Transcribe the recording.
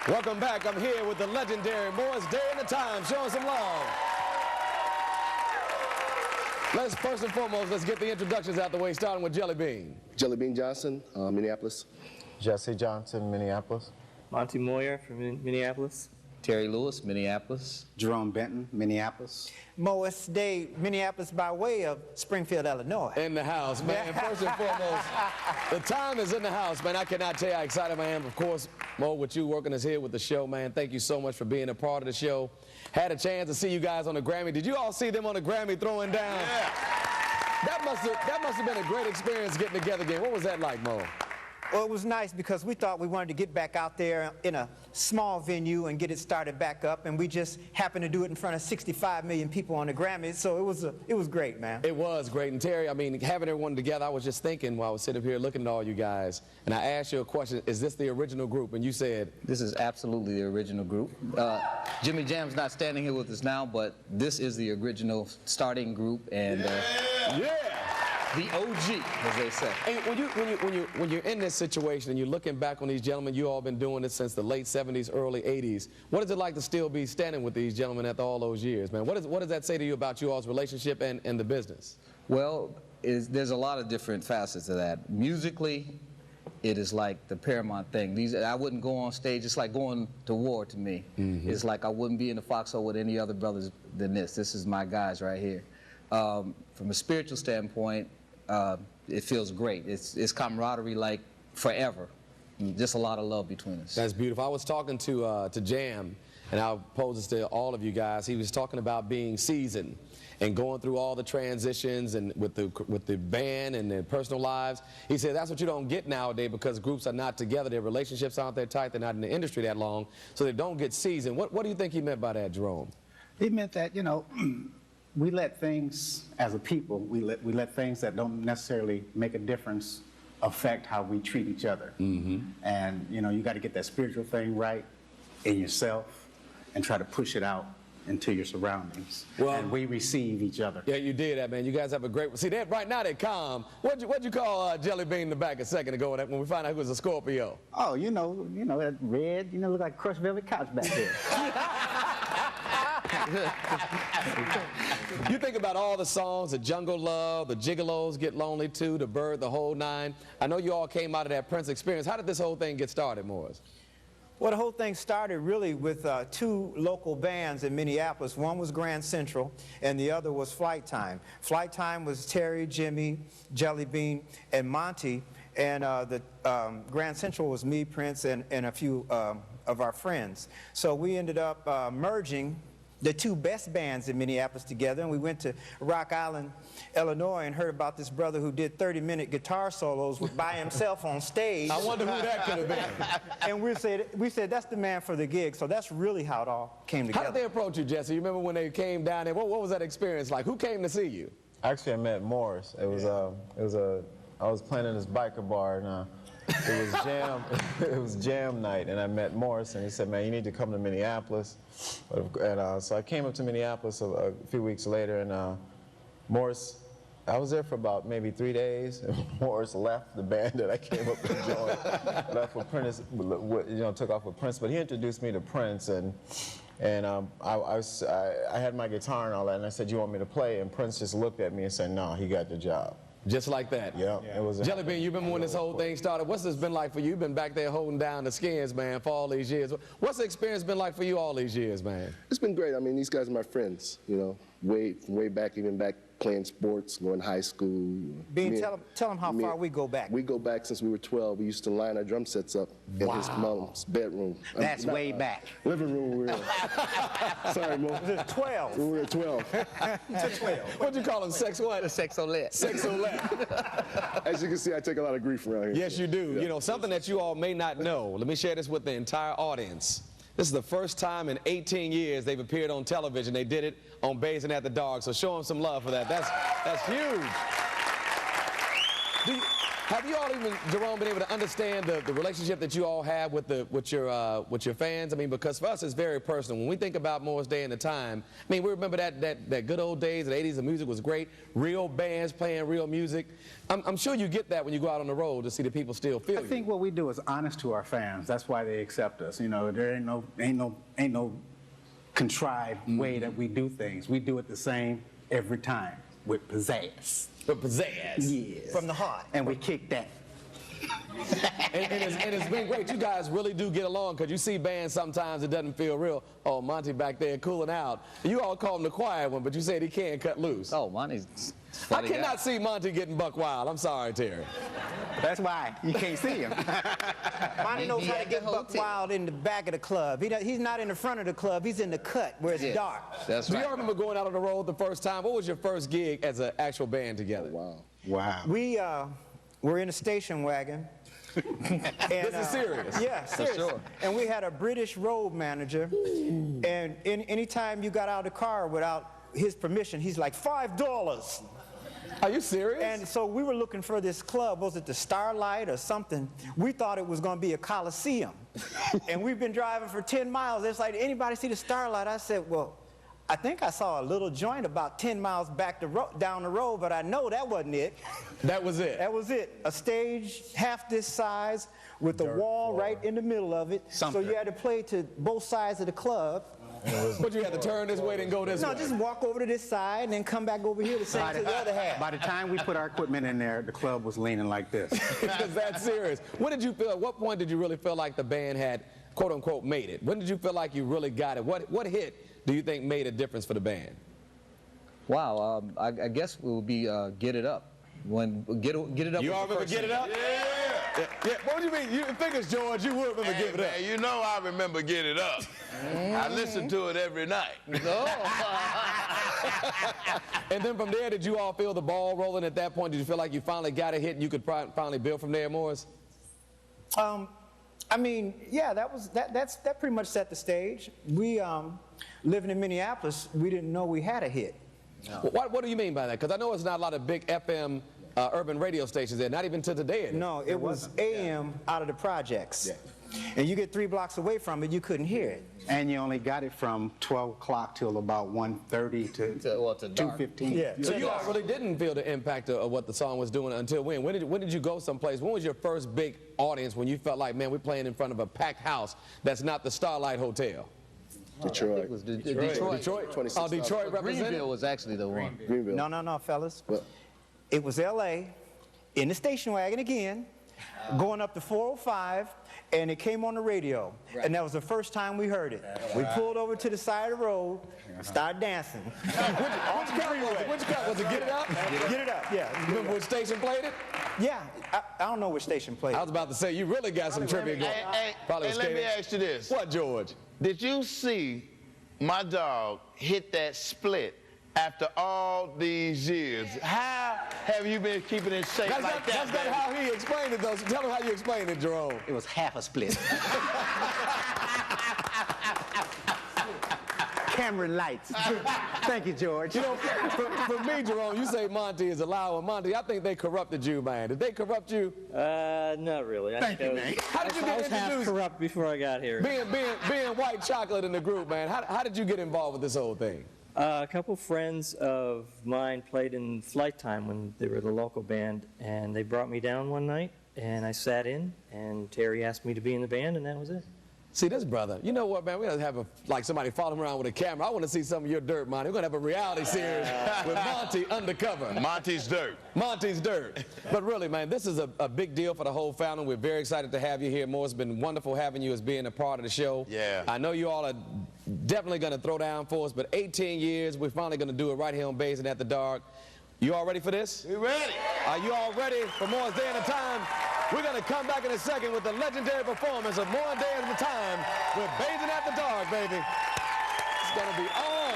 Welcome back. I'm here with the legendary Morris Day and the Time. Showing some love. First and foremost, let's get the introductions out the way, starting with Jelly Bean. Jelly Bean Johnson, Minneapolis. Jesse Johnson, Minneapolis. Monty Moyer from Minneapolis. Terry Lewis, Minneapolis. Jerome Benton, Minneapolis. Morris Day, Minneapolis, by way of Springfield, Illinois. In the house, man. First and foremost, the time is in the house, man. I cannot tell you how excited I am. Of course, Mo, with you working us here with the show, man. Thank you so much for being a part of the show. Had a chance to see you guys on the Grammy. Did you all see them on the Grammy throwing down? Yeah. That must have been a great experience getting together again. What was that like, Mo? Well, it was nice because we thought we wanted to get back out there in a small venue and get it started back up, and we just happened to do it in front of 65 million people on the Grammy, so it was great, man. It was great. And Terry, I mean, having everyone together, I was just thinking while I was sitting up here looking at all you guys, and I asked you a question, is this the original group? And you said... This is absolutely the original group. Jimmy Jam's not standing here with us now, but this is the original starting group, and the OG, as they say. And when you're in this situation and you're looking back on these gentlemen, you all been doing this since the late 70s, early 80s. What is it like to still be standing with these gentlemen after all those years, man? What does that say to you about you all's relationship and the business? Well, there's a lot of different facets of that. Musically, it is like the paramount thing. I wouldn't go on stage. It's like going to war to me. Mm-hmm. It's like I wouldn't be in the foxhole with any other brothers than this. This is my guys right here. From a spiritual standpoint, it feels great. It's camaraderie like forever. Just a lot of love between us. That's beautiful. I was talking to Jam, and I'll pose this to all of you guys. He was talking about being seasoned and going through all the transitions and with the band and their personal lives. He said that's what you don't get nowadays because groups are not together. Their relationships aren't that tight. They're not in the industry that long, so they don't get seasoned. What do you think he meant by that, Jerome? He meant that, you know, we let things, as a people, we let things that don't necessarily make a difference affect how we treat each other. Mm-hmm. And, you know, you got to get that spiritual thing right in yourself and try to push it out into your surroundings. Well, and we receive each other. Yeah, you did that, man. You guys have a great... See, right now they're calm. What'd you call Jelly Bean in the back a second ago when we found out he was a Scorpio? Oh, you know that red, look like crushed velvet couch back there. You think about all the songs, the Jungle Love, the Gigolos, Get Lonely Too, The Bird, the whole nine. I know you all came out of that Prince experience. How did this whole thing get started, Morris? Well, the whole thing started really with two local bands in Minneapolis. One was Grand Central, and the other was Flight Time. Flight Time was Terry, Jimmy, Jelly Bean, and Monty, and the Grand Central was me, Prince, and a few of our friends. So we ended up merging the two best bands in Minneapolis together, and we went to Rock Island, Illinois, and heard about this brother who did 30-minute guitar solos by himself on stage. I wonder who that could have been. And we said that's the man for the gig. So that's really how it all came together. How did they approach you, Jesse? You remember when they came down there? What was that experience like? Who came to see you? Actually, I met Morris. I was playing in this biker bar, and it was jam night, and I met Morris, and he said, man, you need to come to Minneapolis. And so I came up to Minneapolis a few weeks later, and Morris, I was there for about maybe 3 days, and Morris left the band that I came up to join, left with Prince, took off with Prince, but he introduced me to Prince, and I had my guitar and all that, and I said, you want me to play? And Prince just looked at me and said, no, he got the job. Just like that? Yeah. It was Jelly Bean, you remember when this whole thing started? What's this been like for you? You've been back there holding down the skins, man, for all these years. What's the experience been like for you all these years, man? It's been great. I mean, these guys are my friends, you know, way back, even back playing sports, going to high school. Bean, tell them how far we go back. We go back since we were 12. We used to line our drum sets up in his mom's bedroom. That's way back. Living room we were in. Sorry, Mo. Was it 12? We were at 12. To 12. What'd you call them? Sex what? Sexolette. Sexolette. As you can see, I take a lot of grief around here. Yes, you do. Yeah. You know, something that you all may not know. Let me share this with the entire audience. This is the first time in 18 years they've appeared on television. They did it on Baisden at the Dog, so show them some love for that. That's huge. Have you all even, Jerome, been able to understand the relationship that you all have with your fans? I mean, because for us it's very personal. When we think about Morris Day and the Time, I mean, we remember that good old days, the 80s, the music was great, real bands playing real music. I'm sure you get that when you go out on the road to see the people still feel you. I think what we do is honest to our fans. That's why they accept us. You know, there ain't no contrived way that we do things. We do it the same every time with pizzazz. But pizzazz. Yes. From the heart. And we kick that. and it's been great. You guys really do get along, because you see bands sometimes it doesn't feel real. Oh, Monty back there cooling out. You all call him the quiet one, but you said he can't cut loose. Oh, Monty's I funny guy. cannot see Monty getting buck wild. I'm sorry, Terry. That's why you can't see him. Monty knows He how at to the get buck hotel. wild in the back of the club. He's not in the front of the club. He's in the cut where it's Yeah, dark. That's Do right. y'all remember going out on the road the first time? What was your first gig as an actual band together? Wow. Wow. We were in a station wagon. This is serious. Yeah, serious. sure. And we had a British road manager, and anytime you got out of the car without his permission, he's like, $5. Are you serious? And so we were looking for this club. Was it the Starlight or something? We thought it was going to be a Coliseum. And we've been driving for 10 miles. It's like, anybody see the Starlight? I said, well, I think I saw a little joint about 10 miles back down the road, but I know that wasn't it. That was it. That was it. A stage half this size with a wall right in the middle of it. So you had to play to both sides of the club. But you had to turn this way and go this way. No, just walk over to this side and then come back over here to sing to the other half. By the time we put our equipment in there, the club was leaning like this. It's that serious. When did you feel, at what point did you really feel like the band had, quote unquote, made it? When did you feel like you really got it? What hit do you think made a difference for the band? Wow, I guess it would be Get It Up. When Get It Up. You was all the remember first Get It thing. Up? Yeah. What do you mean? You figures, George, you would remember Hey, Give It Up. man, you know I remember Get It Up. I listen to it every night. And then from there, did you all feel the ball rolling at that point? Did you feel like you finally got a hit and you could finally build from there, Morris? I mean, yeah, that pretty much set the stage. We living in Minneapolis, we didn't know we had a hit. What do you mean by that? Because I know it's not a lot of big FM urban radio stations there, not even to today. No, it was AM out of the projects. And you get 3 blocks away from it, you couldn't hear it. And you only got it from 12 o'clock till about 1:30 to dark. 2:15. Yeah. So you all really didn't feel the impact of what the song was doing until when? When did you go someplace? When was your first big audience when you felt like, man, we're playing in front of a packed house that's not the Starlight Hotel? Detroit. It was Detroit. Detroit? 26,000. Oh, Detroit represented? Greenville was actually the one. Greenville. No, fellas. What? It was LA, in the station wagon again, going up to 405, and it came on the radio. And that was the first time we heard it. We pulled over to the side of the road, started dancing. Which cut was it? Get It Up? Get It Up, yeah. You remember which station played it? Yeah, I don't know which station played I it. was about to say, you really got some trivia going. Probably Hey, let me skating. ask you this. What, George? Did you see my dog hit that split after all these years? How have you been keeping it safe That's like not that, how he explained it, though. So tell him how you explained it, Jerome. It was half a split. Camera and lights. Thank you, George. You know, for me, Jerome, you say Monty is allowed. Monty, I think they corrupted you, man. Did they corrupt you? Not really. Thank you, man. How did you I get was half introduced? corrupt before I got here. Being white chocolate in the group, man. How did you get involved with this whole thing? A couple friends of mine played in Flight Time when they were the local band, and they brought me down one night, and I sat in, and Terry asked me to be in the band, and that was it. See, this brother, you know what, man? We're going to have like somebody follow him around with a camera. I want to see some of your dirt, Monty. We're going to have a reality series with Monty undercover. Monty's Dirt. Monty's Dirt. But really, man, this is a big deal for the whole family. We're very excited to have you here, Mo. It's been wonderful having you as being a part of the show. Yeah. I know you all are definitely going to throw down for us, but 18 years, we're finally going to do it right here on Baisden at the Dark. You all ready for this? We ready? Are you all ready for Morris Day and the Time? We're going to come back in a second with the legendary performance of Morris Day and the Time with Baisden at the Dark, baby. It's going to be on.